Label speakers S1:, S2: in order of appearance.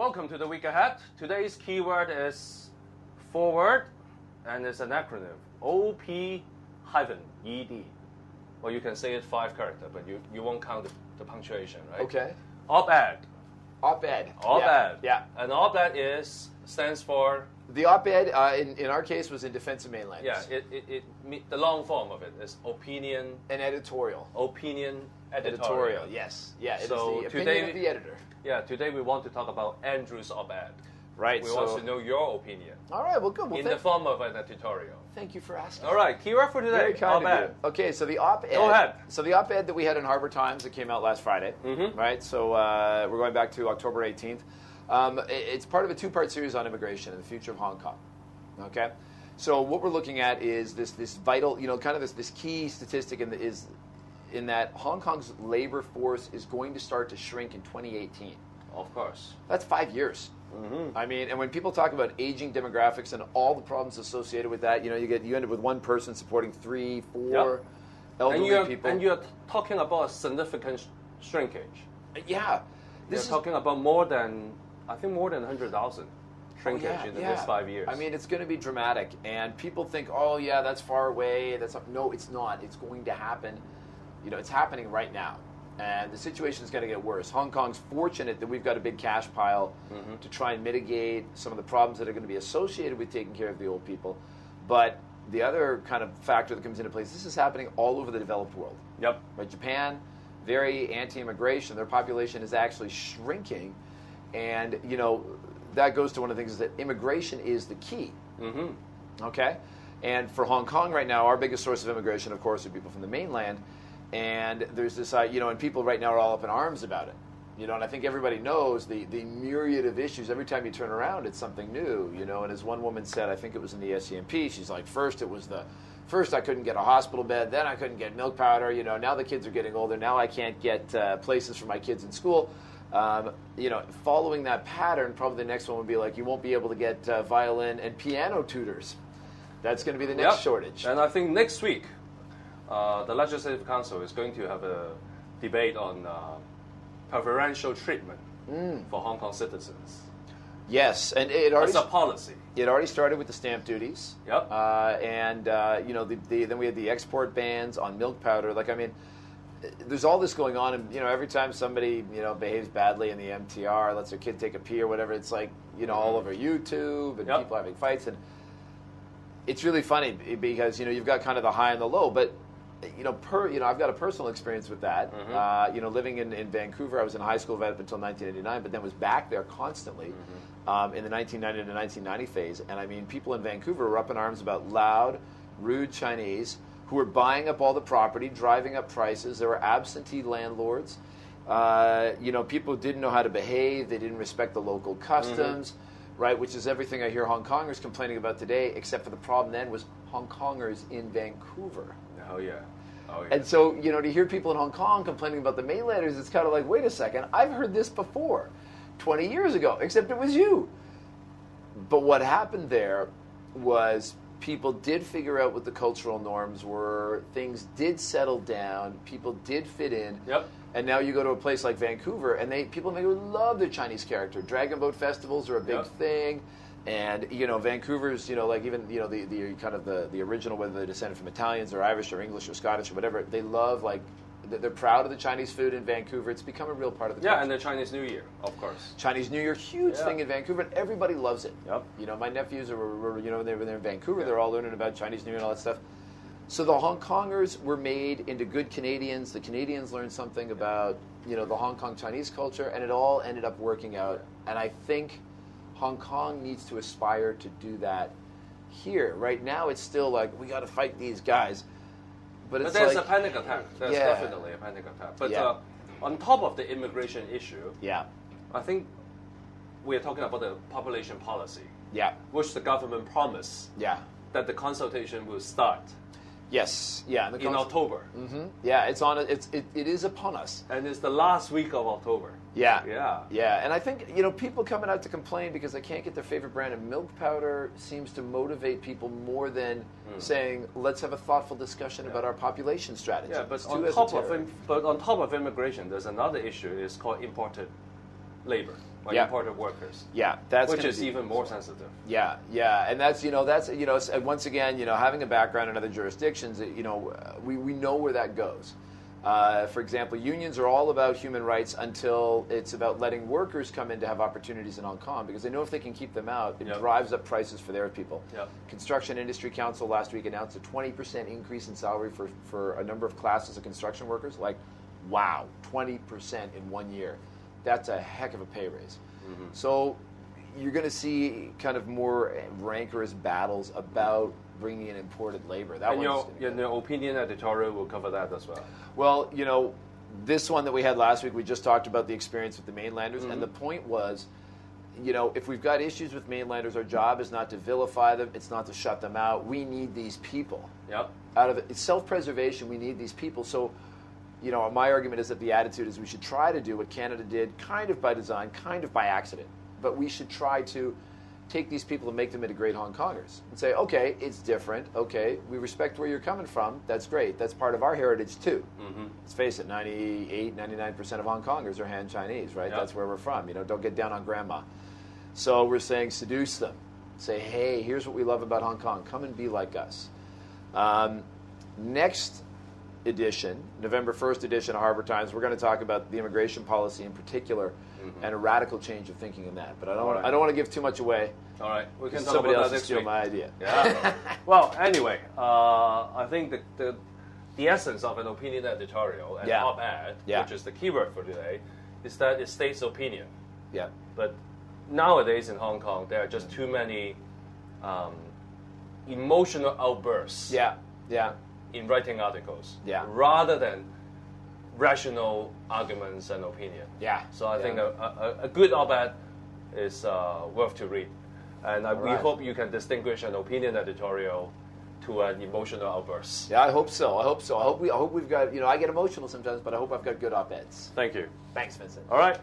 S1: Welcome to the week ahead. Today's keyword is forward, and it's an acronym OP-ED. Well, you can say it 5 characters, but you won't count the punctuation, right?
S2: Okay.
S1: Op-ed.
S2: Op-ed.
S1: Op-ed.
S2: Yeah.
S1: And op-ed stands for?
S2: The op-ed, in our case, was in defense of mainlanders.
S1: Yeah, the long form of it is opinion.
S2: An editorial.
S1: Opinion editorial.
S2: Yes. Yeah, it
S1: so
S2: is the opinion of the editor.
S1: Yeah, today we want to talk about Andrew's op-ed.
S2: Right.
S1: We want to know your opinion.
S2: All right, well, good. Well,
S1: in the form of an editorial.
S2: Thank you for asking.
S1: All right, keyword for today.
S2: Very kind
S1: op-ed.
S2: of you. Okay, so the op-ed.
S1: Go ahead.
S2: So the op-ed that we had in Harbor Times that came out last Friday, right? So we're going back to October 18th. It's part of a 2-part series on immigration and the future of Hong Kong. Okay, so what we're looking at is this vital, kind of this key statistic in that Hong Kong's labor force is going to start to shrink in 2018.
S1: Of course.
S2: That's 5 years. I mean, and when people talk about aging demographics and all the problems associated with that, you end up with one person supporting 3, 4 elderly people.
S1: And you're talking about a significant shrinkage.
S2: Yeah.
S1: You're talking about more than 100,000 shrinkage in the next 5 years.
S2: I mean, it's going to be dramatic. And people think, oh, yeah, that's far away. No, it's not. It's going to happen. It's happening right now. And the situation is going to get worse. Hong Kong's fortunate that we've got a big cash pile to try and mitigate some of the problems that are going to be associated with taking care of the old people. But the other kind of factor that comes into place, this is happening all over the developed world.
S1: Yep.
S2: Right? Japan, very anti-immigration. Their population is actually shrinking. And, that goes to one of the things is that immigration is the key. Okay? And for Hong Kong right now, our biggest source of immigration, of course, are people from the mainland. And there's this, and people right now are all up in arms about it. And I think everybody knows the myriad of issues. Every time you turn around, it's something new, And as one woman said, I think it was in the SCMP, she's like, first I couldn't get a hospital bed, then I couldn't get milk powder, now the kids are getting older, now I can't get places for my kids in school. Following that pattern, probably the next one would be like, you won't be able to get violin and piano tutors. That's going to be the next shortage.
S1: And I think next week, the Legislative Council is going to have a debate on preferential treatment for Hong Kong citizens.
S2: Yes, and it already...
S1: That's a policy.
S2: It already started with the stamp duties.
S1: Yep.
S2: Then we had the export bans on milk powder. There's all this going on, and every time somebody behaves badly in the MTR, lets their kid take a pee or whatever, it's like all over YouTube, and people having fights, and it's really funny because you've got kind of the high and the low, but I've got a personal experience with that. Living in Vancouver, I was in high school right up until 1989, but then was back there constantly in the 1990 to 1990 phase, and I mean, people in Vancouver were up in arms about loud, rude Chinese who were buying up all the property, driving up prices. There were absentee landlords. People didn't know how to behave. They didn't respect the local customs, right? Which is everything I hear Hong Kongers complaining about today, except for the problem then was Hong Kongers in Vancouver.
S1: Oh, yeah.
S2: And so, to hear people in Hong Kong complaining about the mainlanders, it's kind of like, wait a second, I've heard this before, 20 years ago, except it was you. But what happened there was people did figure out what the cultural norms were, things did settle down, people did fit in.
S1: Yep.
S2: And now you go to a place like Vancouver, and people in Vancouver love their Chinese character. Dragon boat festivals are a big thing. And Vancouver's even the kind of the original, whether they're descended from Italians or Irish or English or Scottish or whatever, they love they're proud of the Chinese food in Vancouver. It's become a real part of the culture.
S1: Yeah, and the Chinese New Year, of course.
S2: Chinese New Year, huge thing in Vancouver, and everybody loves it.
S1: Yep.
S2: My nephews were they were there in Vancouver. They're all learning about Chinese New Year and all that stuff. So the Hong Kongers were made into good Canadians. The Canadians learned something about the Hong Kong Chinese culture, and it all ended up working out. And I think Hong Kong needs to aspire to do that here. Right now, it's still like, we got to fight these guys. But
S1: there's a panic attack. There's definitely a panic attack. But on top of the immigration issue, I think we're talking about the population policy, which the government promised that the consultation will start.
S2: Yes, yeah,
S1: in October.
S2: Yeah, it is upon us,
S1: and it's the last week of October.
S2: Yeah, and I think people coming out to complain because they can't get their favorite brand of milk powder seems to motivate people more than saying, let's have a thoughtful discussion about our population strategy.
S1: Yeah, but on top of immigration, there's another issue. It's called imported labor. by imported workers.
S2: Yeah,
S1: which is even more sensitive.
S2: Yeah, and that's once again, having a background in other jurisdictions, we know where that goes. For example, unions are all about human rights until it's about letting workers come in to have opportunities in Hong Kong, because they know if they can keep them out, it drives up prices for their people. Construction Industry Council last week announced a 20% increase in salary for a number of classes of construction workers. Like, wow, 20% in 1 year. That's a heck of a pay raise. Mm-hmm. So you're going to see kind of more rancorous battles about bringing in imported labor.
S1: And your opinion editorial will cover that as well.
S2: Well, this one that we had last week, we just talked about the experience with the mainlanders, and the point was, if we've got issues with mainlanders, our job is not to vilify them, it's not to shut them out. We need these people.
S1: Yep.
S2: It's self-preservation, we need these people. So, my argument is that the attitude is we should try to do what Canada did, kind of by design, kind of by accident, but we should try to take these people and make them into great Hong Kongers and say, okay, it's different. Okay, we respect where you're coming from. That's great. That's part of our heritage too. Mm-hmm. Let's face it, 98, 99% of Hong Kongers are Han Chinese, right? Yep. That's where we're from. Don't get down on grandma. So we're saying seduce them. Say, hey, here's what we love about Hong Kong. Come and be like us. Next edition, November 1st edition of Harbour Times, we're going to talk about the immigration policy in particular, and a radical change of thinking in that. But I don't want to give too much away.
S1: All right, we can talk
S2: somebody
S1: about
S2: else
S1: that next
S2: steal
S1: week.
S2: my idea.
S1: Yeah. Well, anyway, I think the essence of an opinion editorial, an op-ed, which is the keyword for today, is that it states opinion.
S2: Yeah.
S1: But nowadays in Hong Kong, there are just too many emotional outbursts.
S2: Yeah.
S1: In writing articles.
S2: Yeah.
S1: Rather than rational arguments and opinion.
S2: Yeah.
S1: So I think a good op-ed is worth to read. And we hope you can distinguish an opinion editorial to an emotional outburst.
S2: Yeah, I hope so. I hope we've got, I get emotional sometimes, but I hope I've got good op-eds.
S1: Thank you.
S2: Thanks, Vincent.
S1: All right.